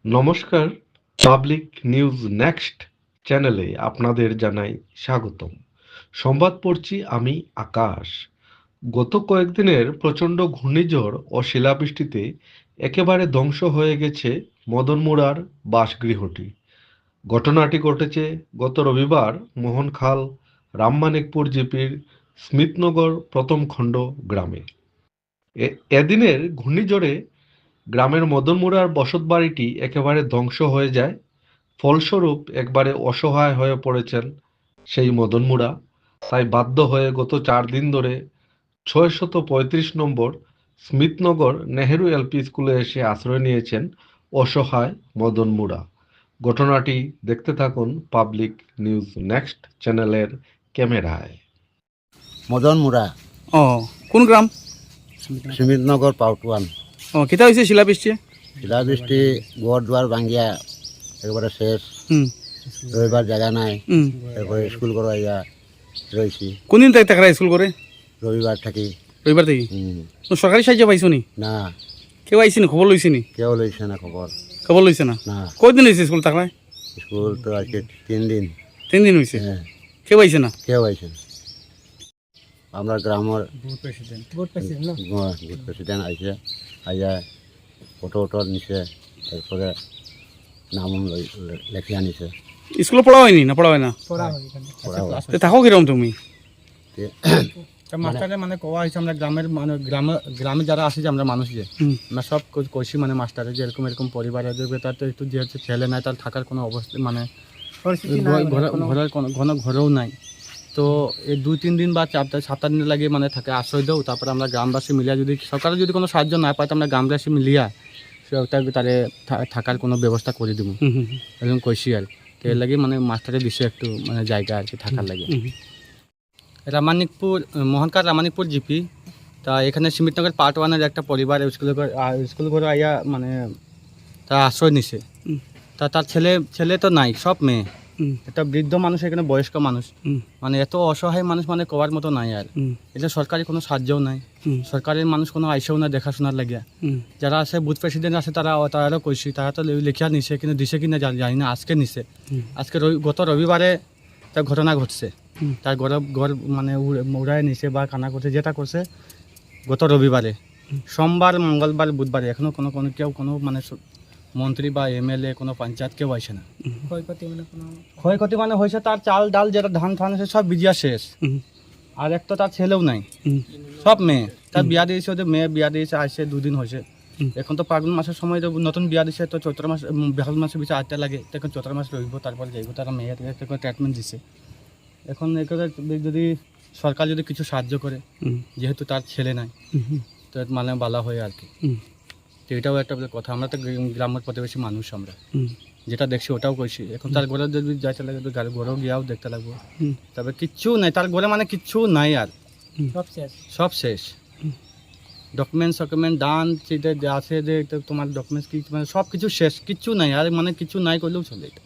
নমস্কার, public news next চ্যানেলে আপনাদের জানাই স্বাগতম। সংবাদ পড়ছি আমি আকাশ। গত কয়েকদিনের প্রচণ্ড ঘূর্ণিঝড় ও শিলাবৃষ্টিতে একেবারে ধ্বংস হয়ে গেছে মদনমুড়ার বাসগৃহটি। ঘটনাটি ঘটেছে গত রবিবার মোহনখাল রামমানিকপুর জিপির স্মিতনগর প্রথম খণ্ড গ্রামে। এদিনের ঘূর্ণিঝড়ে গ্রামের মদনমুড়ার বসতবাড়িটি একেবারে ধ্বংস হয়ে যায়। ফলস্বরূপ একবারে অসহায় হয়ে পড়েছেন সেই মদনমুড়া। তাই বাধ্য হয়ে গত 4 দিন ধরে 635 নম্বর স্মিতনগর নেহেরু এলপি স্কুলে এসে আশ্রয় নিয়েছেন অসহায় মদনমুড়া। ঘটনাটি দেখতে থাকুন পাবলিক নিউজ নেক্সট চ্যানেলের ক্যামেরায়। মদন মুড়া ও কোন গ্রাম? সুমিতনগর পাউটওয়ান। ও কেটা হয়েছে শিলাবৃষ্টি? শিলাবৃষ্টি ঘর দুয়ার ভাঙ্গিয়া একবারে শেষ। হুম রবিবার জায়গা নাই, হুম এরপরে স্কুল করা ইয়া রয়েছি। কোনদিন থেকে টাকা স্কুল করে? রবিবার থাকি। রবিবার থেকে? তো সরকারি সাহায্য পাইছো নি? না, কেউ আইসি নি? খবর লইছি নি? কেউ লইছে না খবর। খবর লইছে না? না, কয়দিন হয়েছে স্কুল থাকলে? স্কুল তো আজকে 3 দিন। 3 দিন হয়েছে? হ্যাঁ, কেউ আইসে না? কেউ আইছে না। আমরা গ্রামের বুথ প্রেসিডেন্ট আইছে, আইয়া ফটো নিছে, তারপরে নাম লেখে আনিছে। স্কুলে পড়া হয়নি না? পড়া হয় না? পড়া তো থাকো কিরকম তুমি? মাস্টারে মানে কোয়া হয়েছে আমরা গ্রামের মানে গ্রামে যারা আসে যে আমরা মানুষ যে আমরা সব কইছি মানে মাস্টারে যে এরকম এরকম পরিবারের তার তো একটু যেহেতু ছেলে নাই, তার থাকার কোনো অবস্থা মানে ঘরের কোনো ঘরেও নাই। তো এই 2-3 দিন বা 4-7 দিন লাগে মানে থাকে আশ্রয় দেও। তারপরে আমরা গ্রামবাসী মিলিয়া যদি সরকারের যদি কোনো সাহায্য না পাই, তো আমরা গ্রামবাসী মিলিয়া তারে থাকার কোনো ব্যবস্থা করে দিব এরকম কইছি। আর তো এর লাগে মানে মাস্টারে দিছে একটু মানে জায়গা আর কি থাকার লাগে। রামানিকপুর মোহনকার রামানিকপুর জিপি। তা এখানে স্মিতনগর পার্ট 1-এর একটা পরিবার স্কুল করে আইয়া মানে তারা আশ্রয় নিছে। তা তার ছেলে তো নাই, সব মেয়ে। একটা বৃদ্ধ মানুষ, এখানে বয়স্ক মানুষ, মানে এত অসহায় মানুষ মানে কবার মতো নাই। আর এটা সরকারি কোনো সাহায্যও নাই, সরকারের মানুষ কোনো আইসেও না দেখাশোনার লাগিয়া। যারা আছে বুথ প্রেসিডেন্ট আছে তারাও কইছি, তারা তো লেখিয়া নিছে, কিন্তু দিছে কিনা জানি না। আজকে নিছে, আজকে গত রবিবারে তার ঘটনা ঘটছে। তার ঘর মানে উড়ায় নিছে বা কানা করছে, যেটা করছে গত রবিবারে। সোমবার, মঙ্গলবার, বুধবারে এখনও কোনো কেউ কোনো মানে মন্ত্রী বা এমএলএ কোনো পঞ্চায়েত কেউ আসে না। ক্ষয়ক্ষতি মানে হয়েছে তার চাল ডাল যেটা ধান ফান আছে সব বিজিয়া শেষ। আর এক তো তার ছেলেও নাই, সব মেয়ে। তার বিয়া দিয়েছে, ওদের মেয়ে বিয়া দিয়েছে আসছে 2 দিন হয়েছে। এখন তো ফাল্গুন মাসের সময় তো নতুন বিয়া দিছে, তো চৈত্র মাস ফাল্গুন মাসের পিছিয়ে 8টা লাগে। এখন চৈত্র মাস রইব, তারপরে যাইব। তারা মেয়ের ট্রিটমেন্ট দিছে। এখন যদি সরকার যদি কিছু সাহায্য করে, যেহেতু তার ছেলে নাই, তো মানে ভালো হয় আর কি। তো এটাও একটা কথা। আমরা তো গ্রামের প্রতিবেশী মানুষ, আমরা যেটা দেখছি ওটাও কইছি। এখন তার ঘরে যদি যাইতে লাগে তো ঘরেও গিয়াও দেখতে লাগবো। তবে কিচ্ছু নাই তার ঘরে, মানে কিচ্ছু নাই। আর সব শেষ। ডকুমেন্ট দান যেটা আছে যে তোমার ডকুমেন্টস কি মানে সব কিছু শেষ, কিচ্ছু নাই। আর মানে কিছু নাই করলেও চলে এটা।